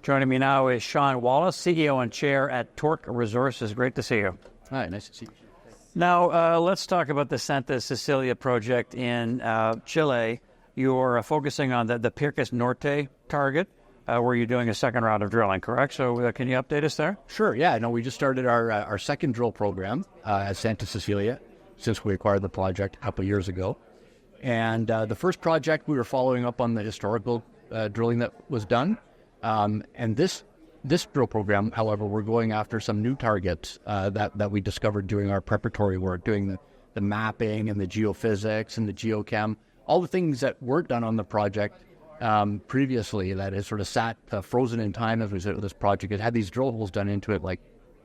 Joining me now is Shawn Wallace, CEO and Chair at Torq Resources. Great to see you. Hi, nice to see you. Now, let's talk about the Santa Cecilia project in Chile. You're focusing on the Pircas Norte target, where you're doing a second round of drilling, correct? So can you update us there? Sure, yeah. No, we just started our second drill program at Santa Cecilia since we acquired the project a couple of years ago. And the first project, we were following up on the historical drilling that was done. And this drill program, however, we're going after some new targets that we discovered doing our preparatory work, doing the mapping and the geophysics and the geochem, all the things that weren't done on the project previously that has sort of sat frozen in time as we said with this project. It had these drill holes done into it like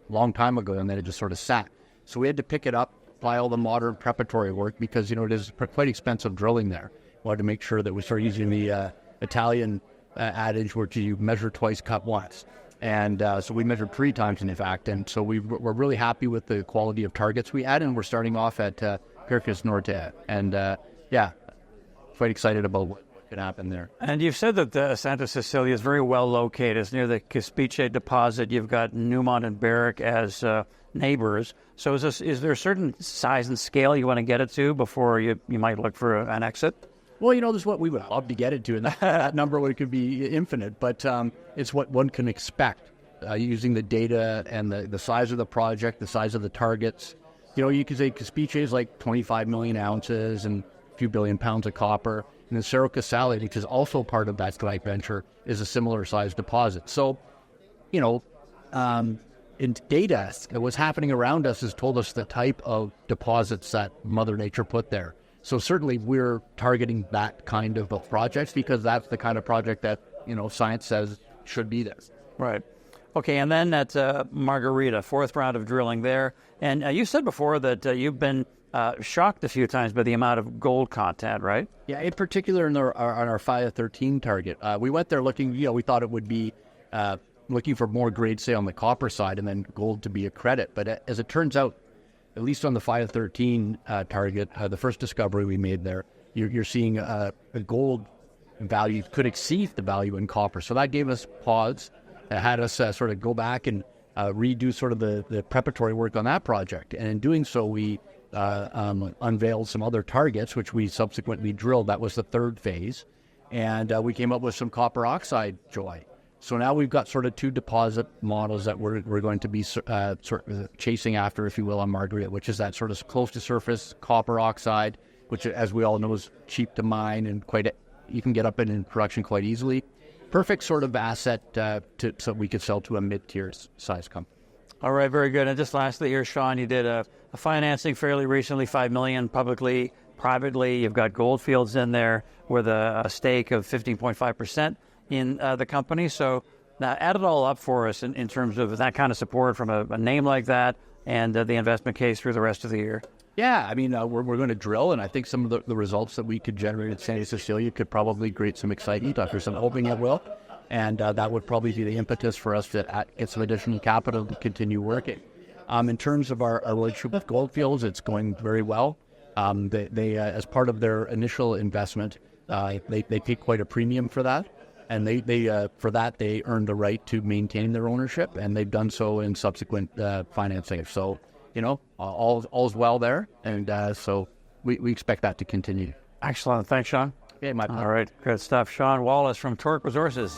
a long time ago, and then it just sort of sat. So we had to pick it up, apply all the modern preparatory work because, it is quite expensive drilling there. We wanted to make sure that we started using the Italian adage where you measure twice, cut once. And so we measured 3 times, in fact. And so we're really happy with the quality of targets we had. And we're starting off at Pircas Norte. And quite excited about what could happen there. And you've said that the Santa Cecilia is very well located. It's near the Caspice deposit. You've got Newmont and Barrick as neighbors. So is there a certain size and scale you want to get it to before you might look for an exit? Well, this is what we would love to get it to, and that number could be infinite, but it's what one can expect using the data and the size of the project, the size of the targets. You could say Caspice is like 25 million ounces and a few billion pounds of copper, and the Cerro Casale, which is also part of that joint venture, is a similar size deposit. So, in data, what's happening around us has told us the type of deposits that Mother Nature put there. So certainly we're targeting that kind of a project because that's the kind of project that, science says should be there. Right. Okay, and then at Margarita, 4th round of drilling there. And you said before that you've been shocked a few times by the amount of gold content, right? Yeah, in particular on our 513 target. We went there looking, we thought it would be looking for more grade, say, on the copper side and then gold to be a credit. But as it turns out, at least on the 513 target, the first discovery we made there, you're seeing a gold value could exceed the value in copper. So that gave us pause, had us sort of go back and redo sort of the preparatory work on that project. And in doing so, we unveiled some other targets, which we subsequently drilled. That was the 3rd phase. And we came up with some copper oxide joy. So now we've got sort of 2 deposit models that we're going to be sort of chasing after, if you will, on Margarita, which is that sort of close to surface copper oxide, which, as we all know, is cheap to mine and you can get up in production quite easily. Perfect sort of asset so we could sell to a mid-tier size company. All right, very good. And just lastly here, Shawn, you did a financing fairly recently, $5 million publicly, privately. You've got Goldfields in there with a stake of 15.5%. in the company. So now add it all up for us in terms of that kind of support from a name like that and the investment case through the rest of the year. Yeah, I mean, we're going to drill, and I think some of the results that we could generate at Santa Cecilia could probably create some excitement. There's some hoping it will, and that would probably be the impetus for us to get some additional capital to continue working. In terms of our relationship with Goldfields, it's going very well. They as part of their initial investment, they paid quite a premium for that. And they for that, they earned the right to maintain their ownership, and they've done so in subsequent financing. So, all's well there, and so we expect that to continue. Excellent. Thanks, Shawn. Okay, my pleasure. All right. Good stuff. Shawn Wallace from Torq Resources.